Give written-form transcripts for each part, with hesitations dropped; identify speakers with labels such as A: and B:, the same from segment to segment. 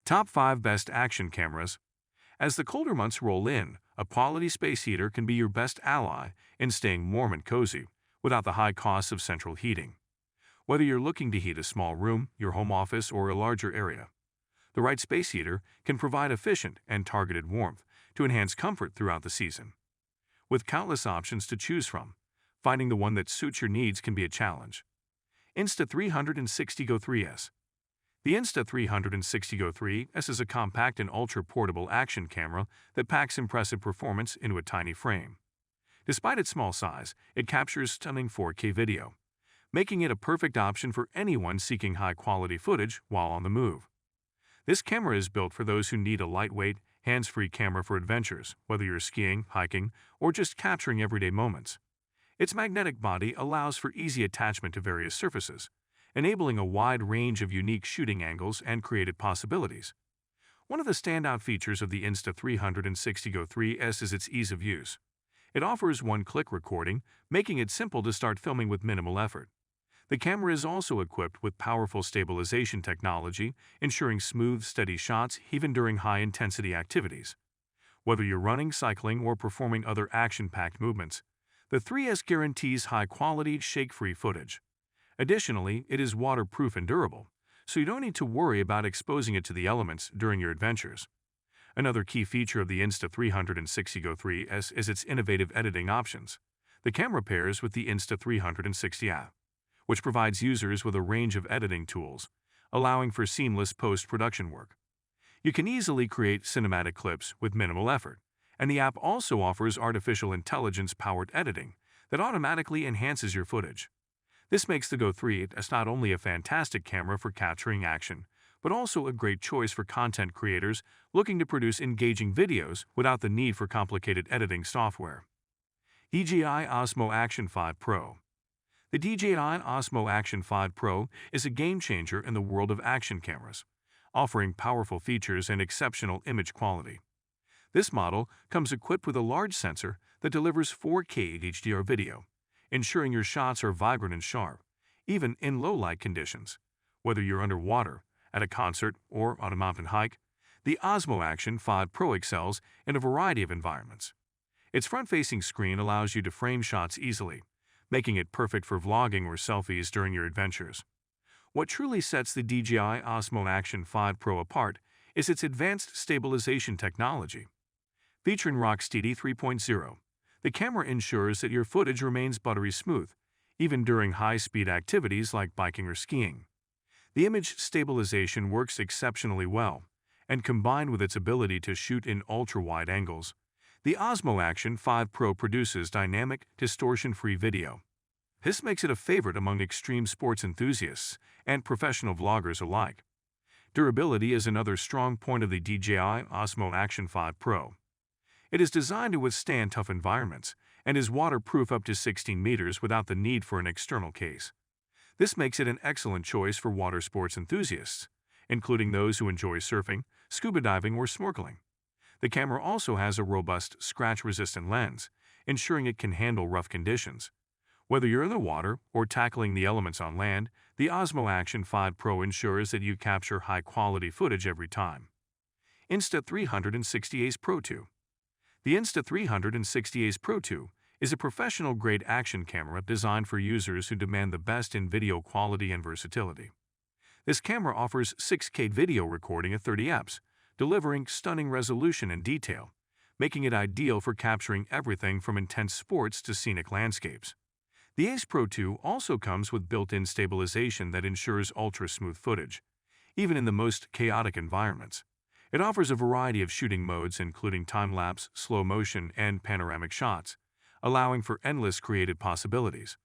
A: Top 5 Best Action Cameras. As the colder months roll in, a quality space heater can be your best ally in staying warm and cozy without the high costs of central heating. Whether you're looking to heat a small room, your home office, or a larger area, the right space heater can provide efficient and targeted warmth to enhance comfort throughout the season. With countless options to choose from, finding the one that suits your needs can be a challenge. Insta360 Go 3S. The Insta360 Go 3S is a compact and ultra-portable action camera that packs impressive performance into a tiny frame. Despite its small size, it captures stunning 4K video, making it a perfect option for anyone seeking high-quality footage while on the move. This camera is built for those who need a lightweight, hands-free camera for adventures, whether you're skiing, hiking, or just capturing everyday moments. Its magnetic body allows for easy attachment to various surfaces, enabling a wide range of unique shooting angles and creative possibilities. One of the standout features of the Insta360 Go 3S is its ease of use. It offers one-click recording, making it simple to start filming with minimal effort. The camera is also equipped with powerful stabilization technology, ensuring smooth, steady shots even during high-intensity activities. Whether you're running, cycling, or performing other action-packed movements, the 3S guarantees high-quality, shake-free footage. Additionally, it is waterproof and durable, so you don't need to worry about exposing it to the elements during your adventures. Another key feature of the Insta360 Go 3S is its innovative editing options. The camera pairs with the Insta360 app, which provides users with a range of editing tools, allowing for seamless post-production work. You can easily create cinematic clips with minimal effort, and the app also offers artificial intelligence-powered editing that automatically enhances your footage. This makes the Go 3S not only a fantastic camera for capturing action, but also a great choice for content creators looking to produce engaging videos without the need for complicated editing software. DJI Osmo Action 5 Pro. The DJI Osmo Action 5 Pro is a game-changer in the world of action cameras, offering powerful features and exceptional image quality. This model comes equipped with a large sensor that delivers 4K HDR video, ensuring your shots are vibrant and sharp, even in low-light conditions. Whether you're underwater, at a concert, or on a mountain hike, the Osmo Action 5 Pro excels in a variety of environments. Its front-facing screen allows you to frame shots easily, making it perfect for vlogging or selfies during your adventures. What truly sets the DJI Osmo Action 5 Pro apart is its advanced stabilization technology. Featuring Rocksteady 3.0, the camera ensures that your footage remains buttery smooth, even during high-speed activities like biking or skiing. The image stabilization works exceptionally well, and combined with its ability to shoot in ultra-wide angles, the Osmo Action 5 Pro produces dynamic, distortion-free video. This makes it a favorite among extreme sports enthusiasts and professional vloggers alike. Durability is another strong point of the DJI Osmo Action 5 Pro. It is designed to withstand tough environments and is waterproof up to 16 meters without the need for an external case. This makes it an excellent choice for water sports enthusiasts, including those who enjoy surfing, scuba diving, or snorkeling. The camera also has a robust, scratch-resistant lens, ensuring it can handle rough conditions. Whether you're in the water or tackling the elements on land, the Osmo Action 5 Pro ensures that you capture high-quality footage every time. Insta360 Ace Pro 2. The Insta360 Ace Pro 2 is a professional-grade action camera designed for users who demand the best in video quality and versatility. This camera offers 6K video recording at 30fps, delivering stunning resolution and detail, making it ideal for capturing everything from intense sports to scenic landscapes. The Ace Pro 2 also comes with built-in stabilization that ensures ultra-smooth footage, even in the most chaotic environments. It offers a variety of shooting modes including time-lapse, slow motion, and panoramic shots, allowing for endless creative possibilities.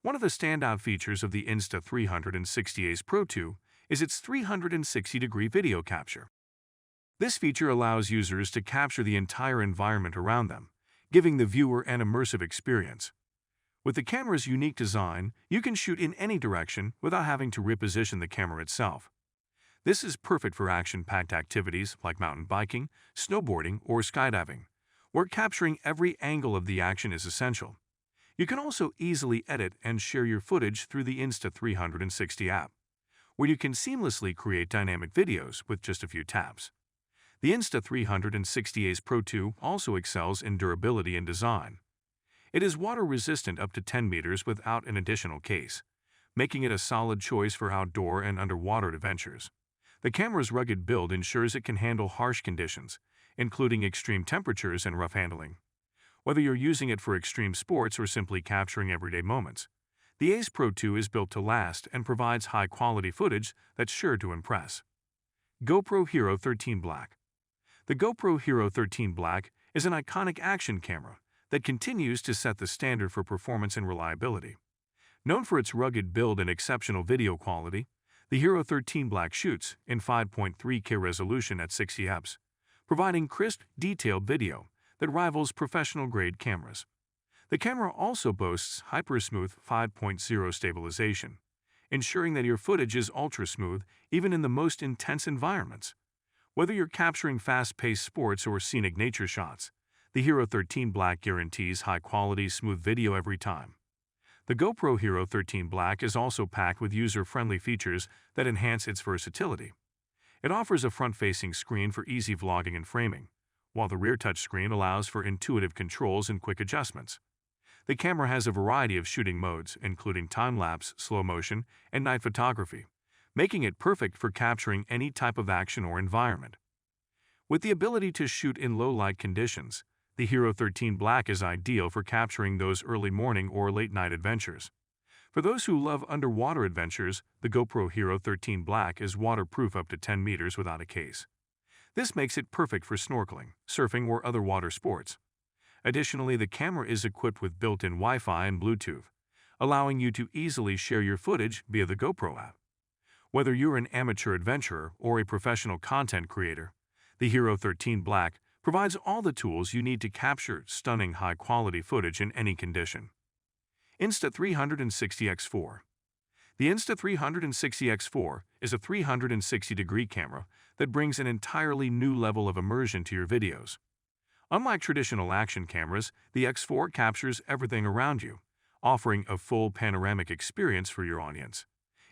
A: One of the standout features of the Insta360 Ace Pro 2 is its 360-degree video capture. This feature allows users to capture the entire environment around them, giving the viewer an immersive experience. With the camera's unique design, you can shoot in any direction without having to reposition the camera itself. This is perfect for action-packed activities like mountain biking, snowboarding, or skydiving, where capturing every angle of the action is essential. You can also easily edit and share your footage through the Insta360 app, where you can seamlessly create dynamic videos with just a few taps. The Insta360 Ace Pro 2 also excels in durability and design. It is water-resistant up to 10 meters without an additional case, making it a solid choice for outdoor and underwater adventures. The camera's rugged build ensures it can handle harsh conditions, including extreme temperatures and rough handling. Whether you're using it for extreme sports or simply capturing everyday moments, the Ace Pro 2 is built to last and provides high-quality footage that's sure to impress. GoPro Hero 13 Black. The GoPro Hero 13 Black is an iconic action camera that continues to set the standard for performance and reliability. Known for its rugged build and exceptional video quality, the Hero 13 Black shoots in 5.3K resolution at 60 fps, providing crisp, detailed video that rivals professional-grade cameras. The camera also boasts hyper-smooth 5.0 stabilization, ensuring that your footage is ultra-smooth even in the most intense environments. Whether you're capturing fast-paced sports or scenic nature shots, the Hero 13 Black guarantees high-quality, smooth video every time. The GoPro Hero 13 Black is also packed with user-friendly features that enhance its versatility. It offers a front-facing screen for easy vlogging and framing, while the rear touchscreen allows for intuitive controls and quick adjustments. The camera has a variety of shooting modes, including time-lapse, slow motion, and night photography, making it perfect for capturing any type of action or environment. With the ability to shoot in low-light conditions, the Hero 13 Black is ideal for capturing those early morning or late-night adventures. For those who love underwater adventures, the GoPro Hero 13 Black is waterproof up to 10 meters without a case. This makes it perfect for snorkeling, surfing, or other water sports. Additionally, the camera is equipped with built-in Wi-Fi and Bluetooth, allowing you to easily share your footage via the GoPro app. Whether you're an amateur adventurer or a professional content creator, the Hero 13 Black provides all the tools you need to capture stunning high-quality footage in any condition. Insta360X4. The Insta360X4 is a 360-degree camera that brings an entirely new level of immersion to your videos. Unlike traditional action cameras, the X4 captures everything around you, offering a full panoramic experience for your audience.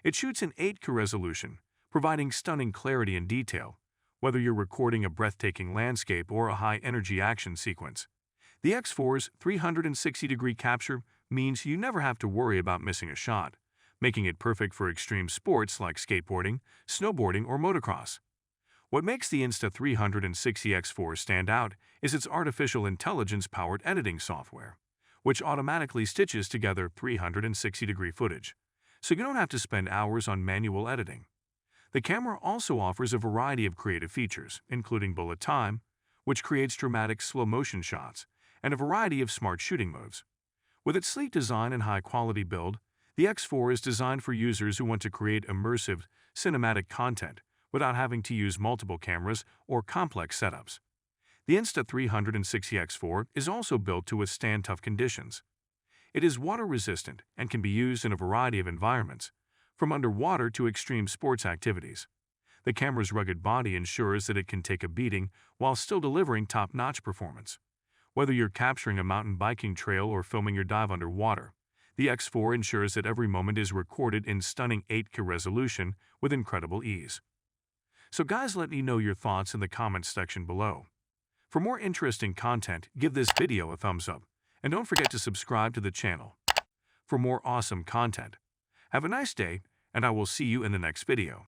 A: It shoots in 8K resolution, providing stunning clarity and detail, whether you're recording a breathtaking landscape or a high-energy action sequence. The X4's 360-degree capture means you never have to worry about missing a shot, making it perfect for extreme sports like skateboarding, snowboarding, or motocross. What makes the Insta360X4 stand out is its artificial intelligence-powered editing software, which automatically stitches together 360-degree footage, so you don't have to spend hours on manual editing. The camera also offers a variety of creative features, including bullet time, which creates dramatic slow-motion shots, and a variety of smart shooting modes. With its sleek design and high-quality build, the X4 is designed for users who want to create immersive, cinematic content without having to use multiple cameras or complex setups. The Insta360X4 is also built to withstand tough conditions. It is water-resistant and can be used in a variety of environments, from underwater to extreme sports activities. The camera's rugged body ensures that it can take a beating while still delivering top-notch performance. Whether you're capturing a mountain biking trail or filming your dive underwater, the X4 ensures that every moment is recorded in stunning 8K resolution with incredible ease. So guys, let me know your thoughts in the comments section below. For more interesting content, give this video a thumbs up, and don't forget to subscribe to the channel for more awesome content. Have a nice day, and I will see you in the next video.